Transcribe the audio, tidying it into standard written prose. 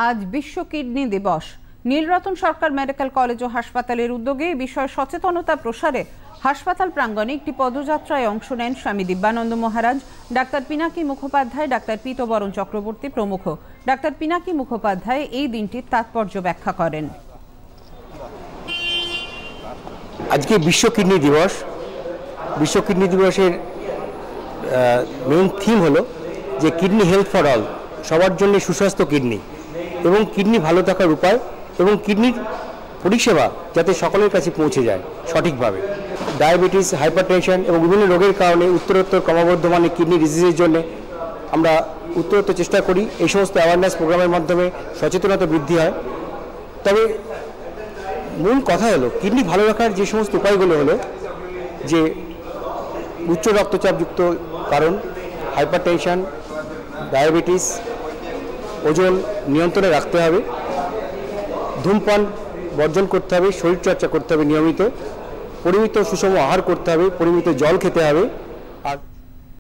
আজ বিশ্ব কিডনি দিবস। নীলরতন সরকার মেডিকেল কলেজ ও হাসপাতালের উদ্যোগে এই বিষয়ে সচেতনতা প্রসারে হাসপাতাল প্রাঙ্গণে একটি পদযাত্রায় অংশ নেন স্বামী দিব্যানন্দ মহারাজ, ডাক্তার পিনাকি মুখোপাধ্যায়, ডাক্তার পীতবরণ চক্রবর্তী প্রমুখ। ডাক্তার পিনাকি মুখোপাধ্যায় এই দিনটির তাৎপর্য ব্যাখ্যা করেন। আজকে বিশ্ব কিডনি দিবস। বিশ্ব কিডনি দিবসের মেইন থিম হলো যে কিডনি হেলথ ফর অল, সবার জন্য সুস্বাস্থ্য কিডনি এবং কিডনি ভালো থাকার উপায় এবং কিডনির পরিষেবা যাতে সকলের কাছে পৌঁছে যায় সঠিকভাবে। ডায়াবেটিস, হাইপারটেনশন এবং বিভিন্ন রোগের কারণে উত্তরোত্তর ক্রমবর্ধমানে কিডনি ডিজিজের জন্য আমরা উত্তরোত্তর চেষ্টা করি এই সমস্ত অ্যাওয়ারনেস প্রোগ্রামের মাধ্যমে সচেতনতা বৃদ্ধি হয়। তবে মূল কথা হলো কিডনি ভালো রাখার যে সমস্ত উপায়গুলো হলো যে উচ্চ রক্তচাপযুক্ত কারণ, হাইপারটেনশন, ডায়াবেটিস, ওজন নিয়ন্ত্রণে রাখতে হবে, ধূমপান বর্জন করতে হবে, শরীরচর্চা করতে হবে নিয়মিত, পরিমিত সুষম আহার করতে হবে, পরিমিত জল খেতে হবে।